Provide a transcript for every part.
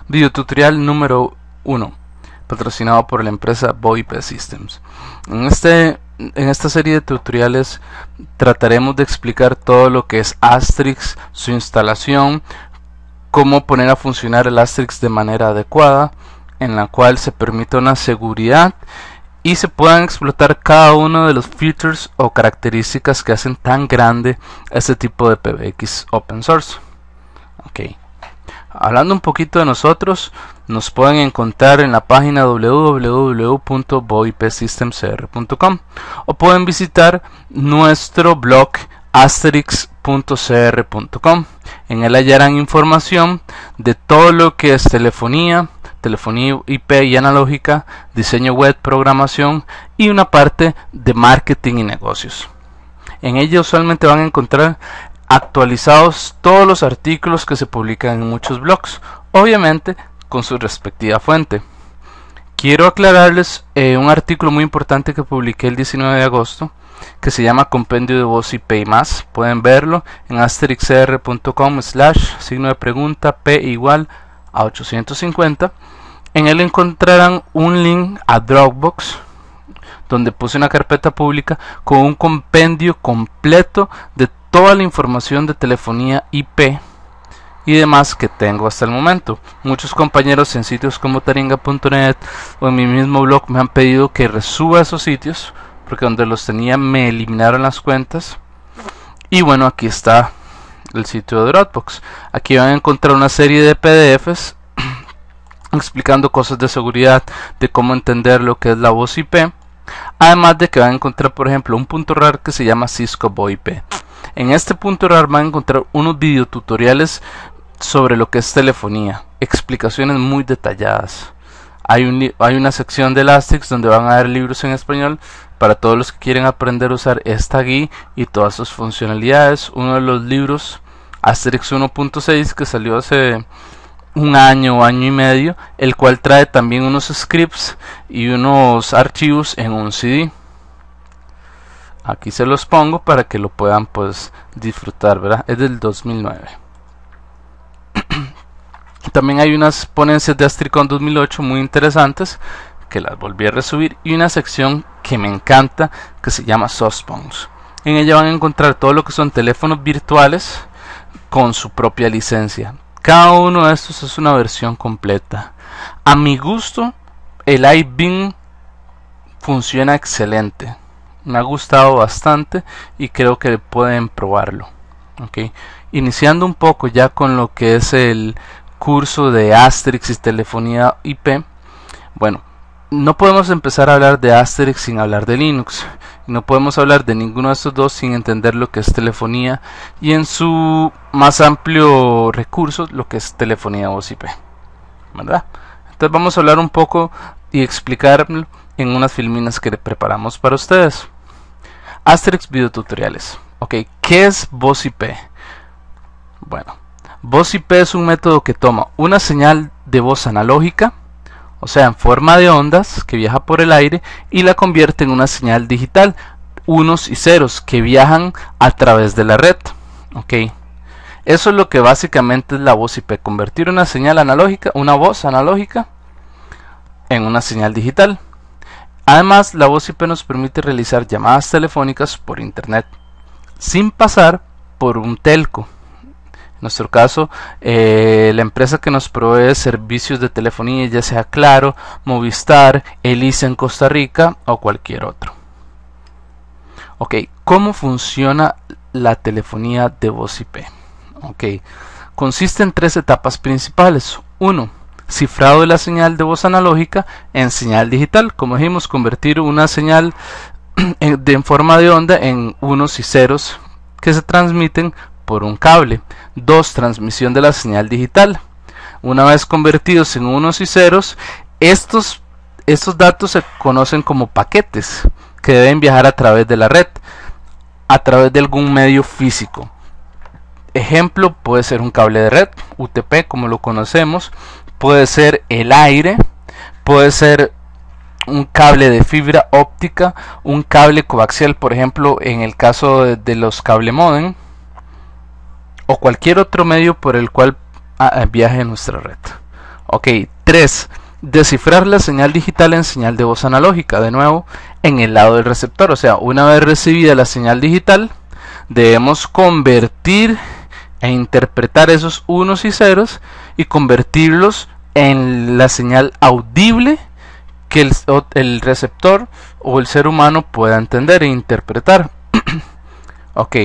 Videotutorial número 1, patrocinado por la empresa VoIP Systems. En esta serie de tutoriales trataremos de explicar todo lo que es Asterix, su instalación, cómo poner a funcionar el Asterix de manera adecuada, en la cual se permite una seguridad y se puedan explotar cada uno de los features o características que hacen tan grande este tipo de PBX open source. Hablando un poquito de nosotros, nos pueden encontrar en la página www.voipsystemcr.com o pueden visitar nuestro blog asterix.cr.com. En él hallarán información de todo lo que es telefonía IP y analógica, diseño web, programación y una parte de marketing y negocios. En ella usualmente van a encontrar actualizados todos los artículos que se publican en muchos blogs, obviamente con su respectiva fuente. Quiero aclararles un artículo muy importante que publiqué el 19 de agosto que se llama Compendio de Voz IP y más. Pueden verlo en asterixcr.com/signo de pregunta P igual a 850. En él encontrarán un link a Dropbox donde puse una carpeta pública con un compendio completo de toda la información de telefonía IP y demás que tengo hasta el momento. Muchos compañeros en sitios como taringa.net o en mi mismo blog me han pedido que resuba esos sitios porque donde los tenía me eliminaron las cuentas. Y bueno, aquí está el sitio de Dropbox. Aquí van a encontrar una serie de PDFs explicando cosas de seguridad, de cómo entender lo que es la voz IP. Además de que van a encontrar, por ejemplo, un punto RAR que se llama Cisco VoIP. En este punto RAR van a encontrar unos videotutoriales sobre lo que es telefonía, explicaciones muy detalladas. Hay una sección de Asterix donde van a ver libros en español para todos los que quieren aprender a usar esta guía y todas sus funcionalidades. Uno de los libros, Asterix 1.6, que salió hace un año o año y medio, el cual trae también unos scripts y unos archivos en un CD. Aquí se los pongo para que lo puedan pues disfrutar, ¿verdad? Es del 2009. También hay unas ponencias de Astricon 2008 muy interesantes que las volví a resubir y una sección que me encanta que se llama Softphones. En ella van a encontrar todo lo que son teléfonos virtuales con su propia licencia. Cada uno de estos es una versión completa. A mi gusto, el iBeam funciona excelente. Me ha gustado bastante y creo que pueden probarlo. Iniciando un poco ya con lo que es el curso de Asterix y telefonía IP. Bueno, no podemos empezar a hablar de Asterix sin hablar de Linux. No podemos hablar de ninguno de estos dos sin entender lo que es telefonía y en su más amplio recurso lo que es telefonía voz IP, ¿verdad? Entonces vamos a hablar un poco y explicar en unas filminas que preparamos para ustedes. Asterix videotutoriales. ¿Qué es voz IP? Bueno, voz IP es un método que toma una señal de voz analógica, o sea, en forma de ondas que viaja por el aire, y la convierte en una señal digital, unos y ceros que viajan a través de la red. Eso es lo que básicamente es la voz IP, convertir una señal analógica, una voz analógica, en una señal digital. Además, la voz IP nos permite realizar llamadas telefónicas por internet sin pasar por un telco. En nuestro caso, la empresa que nos provee servicios de telefonía, ya sea Claro, Movistar, Elisa en Costa Rica o cualquier otro. ¿Cómo funciona la telefonía de voz IP? Consiste en tres etapas principales. 1. Cifrado de la señal de voz analógica en señal digital. Como dijimos, convertir una señal en forma de onda en unos y ceros que se transmiten por un cable. 2. Transmisión de la señal digital. Una vez convertidos en unos y ceros, estos datos se conocen como paquetes que deben viajar a través de la red, a través de algún medio físico. Ejemplo, puede ser un cable de red, UTP como lo conocemos, puede ser el aire, puede ser un cable de fibra óptica, un cable coaxial, por ejemplo en el caso de los cable modem, o cualquier otro medio por el cual viaje nuestra red. Ok, 3. Descifrar la señal digital en señal de voz analógica, de nuevo, en el lado del receptor. O sea, una vez recibida la señal digital, debemos convertir e interpretar esos unos y ceros y convertirlos en la señal audible que el receptor o el ser humano pueda entender e interpretar. Ok,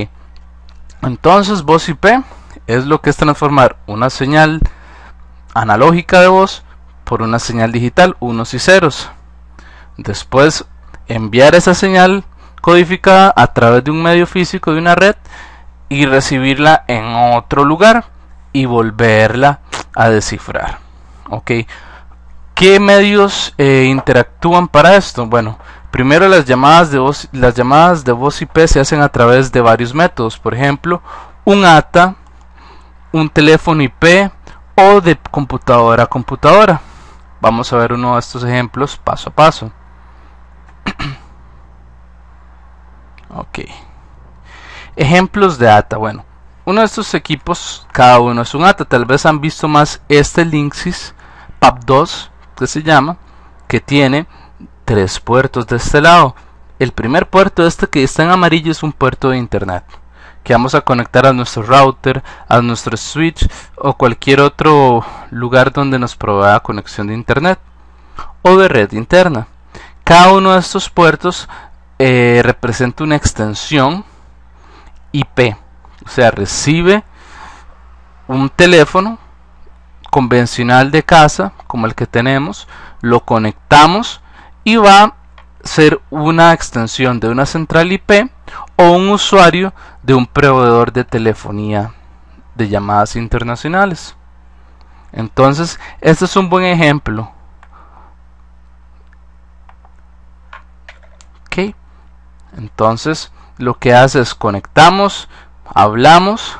entonces voz IP es lo que es transformar una señal analógica de voz por una señal digital, unos y ceros. Después enviar esa señal codificada a través de un medio físico, de una red, y recibirla en otro lugar y volverla a descifrar. Ok, ¿qué medios interactúan para esto? Bueno, primero las llamadas de voz IP se hacen a través de varios métodos. Por ejemplo, un ATA, un teléfono IP o de computadora a computadora. Vamos a ver uno de estos ejemplos paso a paso. Ok. Ejemplos de ATA. Bueno, uno de estos equipos, cada uno es un ATA. Tal vez han visto más este Linksys PAP2, que se llama, que tiene 3 puertos de este lado. El primer puerto, este que está en amarillo, es un puerto de internet que vamos a conectar a nuestro router, a nuestro switch o cualquier otro lugar donde nos provea conexión de internet o de red interna. Cada uno de estos puertos representa una extensión IP, o sea, recibe un teléfono convencional de casa como el que tenemos, lo conectamos y va a ser una extensión de una central IP o un usuario de un proveedor de telefonía de llamadas internacionales. Entonces, este es un buen ejemplo. Ok, entonces lo que hace es conectamos, hablamos,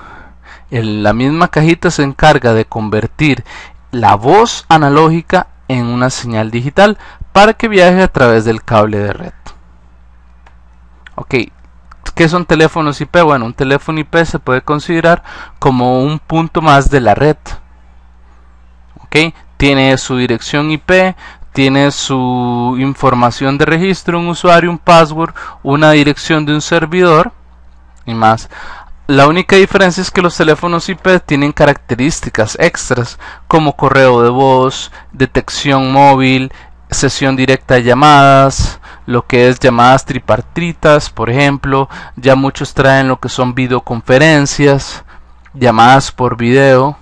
la misma cajita se encarga de convertir la voz analógica en una señal digital para que viaje a través del cable de red. Ok, ¿qué son teléfonos IP? Bueno, un teléfono IP se puede considerar como un punto más de la red. Ok, tiene su dirección IP, tiene su información de registro, un usuario, un password, una dirección de un servidor y más. La única diferencia es que los teléfonos IP tienen características extras como correo de voz, detección móvil, sesión directa de llamadas, lo que es llamadas tripartitas, por ejemplo. Ya muchos traen lo que son videoconferencias, llamadas por video.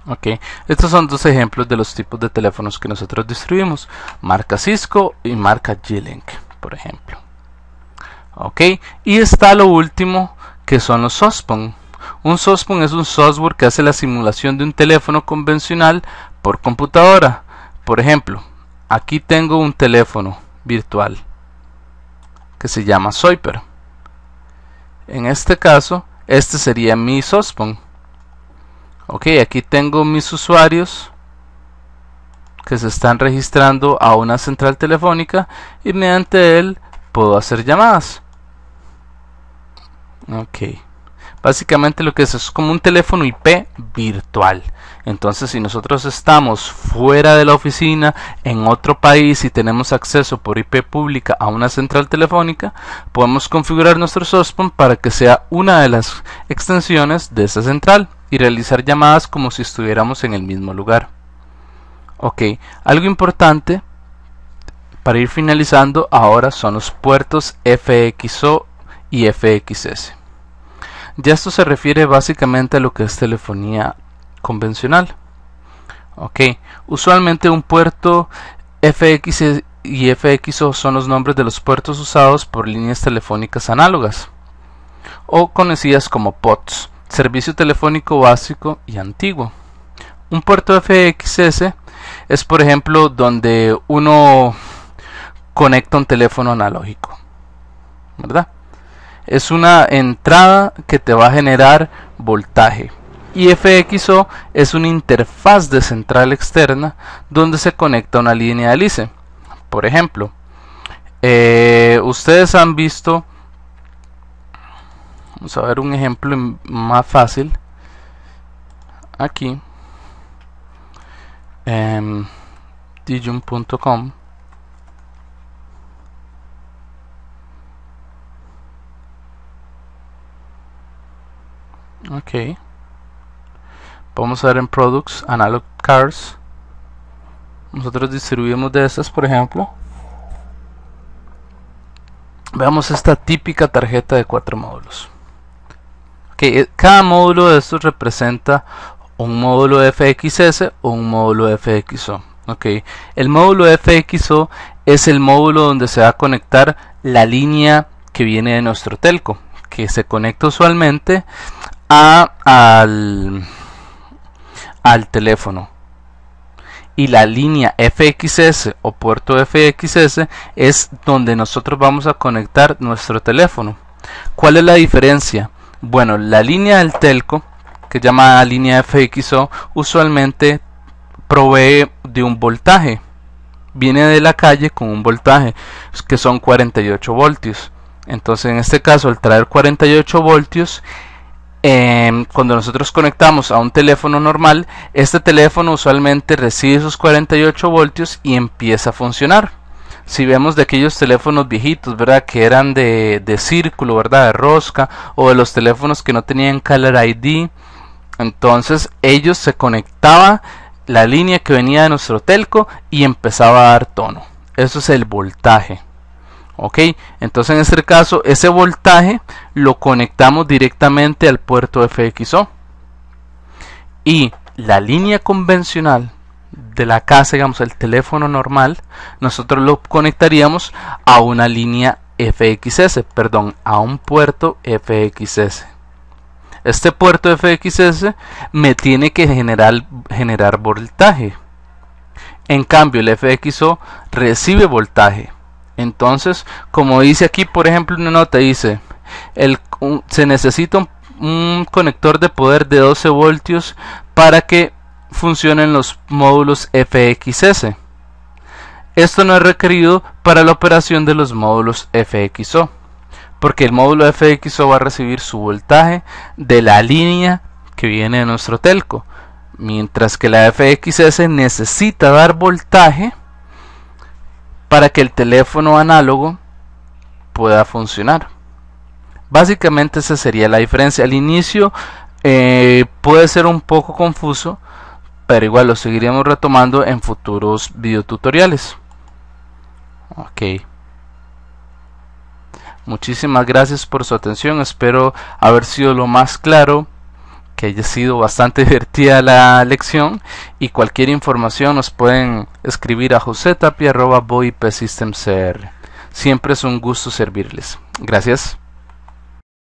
Ok, estos son dos ejemplos de los tipos de teléfonos que nosotros distribuimos, marca Cisco y marca G-Link, por ejemplo. Ok, y está lo último, que son los SOSPON. Un SOSPON es un software que hace la simulación de un teléfono convencional por computadora. Por ejemplo, aquí tengo un teléfono virtual que se llama Soiper. En este caso, este sería mi SOSPON. Ok, aquí tengo mis usuarios que se están registrando a una central telefónica y mediante él puedo hacer llamadas. Ok, básicamente lo que es como un teléfono IP virtual. Entonces, si nosotros estamos fuera de la oficina, en otro país, y tenemos acceso por IP pública a una central telefónica, podemos configurar nuestro SOSPON para que sea una de las extensiones de esa central y realizar llamadas como si estuviéramos en el mismo lugar. Ok, algo importante para ir finalizando ahora son los puertos FXO y FXS. Ya esto se refiere básicamente a lo que es telefonía convencional. Ok, usualmente un puerto FX y FXO son los nombres de los puertos usados por líneas telefónicas análogas o conocidas como POTS, servicio telefónico básico y antiguo. Un puerto FXS es, por ejemplo, donde uno conecta un teléfono analógico, ¿verdad? Es una entrada que te va a generar voltaje. Y FXO es una interfaz de central externa donde se conecta una línea de hélice. Por ejemplo, ustedes han visto, vamos a ver un ejemplo más fácil aquí. Dijum.com. Ok, vamos a ver en Products, Analog Cards. Nosotros distribuimos de estas, por ejemplo. Veamos esta típica tarjeta de 4 módulos. Okay, cada módulo de estos representa un módulo FXS o un módulo FXO. Okay. El módulo FXO es el módulo donde se va a conectar la línea que viene de nuestro telco, que se conecta usualmente al teléfono. Y la línea FXS o puerto FXS es donde nosotros vamos a conectar nuestro teléfono. ¿Cuál es la diferencia? Bueno, la línea del telco, que se llama línea FXO, usualmente provee de un voltaje. Viene de la calle con un voltaje que son 48 voltios. Entonces, en este caso, al traer 48 voltios, cuando nosotros conectamos a un teléfono normal, este teléfono usualmente recibe esos 48 voltios y empieza a funcionar. Si vemos de aquellos teléfonos viejitos, ¿verdad?, que eran de círculo, ¿verdad?, de rosca, o de los teléfonos que no tenían Caller ID, entonces ellos se conectaba la línea que venía de nuestro telco y empezaba a dar tono. Eso es el voltaje. Ok, entonces en este caso ese voltaje lo conectamos directamente al puerto FXO, y la línea convencional de la casa, digamos el teléfono normal, nosotros lo conectaríamos a una línea FXS, perdón, a un puerto FXS. Este puerto FXS me tiene que generar voltaje. En cambio el FXO recibe voltaje. Entonces, como dice aquí, por ejemplo, una nota dice, se necesita un conector de poder de 12 voltios para que funcionen los módulos FXS. Esto no es requerido para la operación de los módulos FXO, porque el módulo FXO va a recibir su voltaje de la línea que viene de nuestro telco, mientras que la FXS necesita dar voltaje para que el teléfono análogo pueda funcionar. Básicamente esa sería la diferencia. Al inicio puede ser un poco confuso, pero igual lo seguiremos retomando en futuros videotutoriales. Ok. Muchísimas gracias por su atención. Espero haber sido lo más claro, que haya sido bastante divertida la lección, y cualquier información nos pueden escribir a josetapia@voipsystemcr. Siempre es un gusto servirles. Gracias.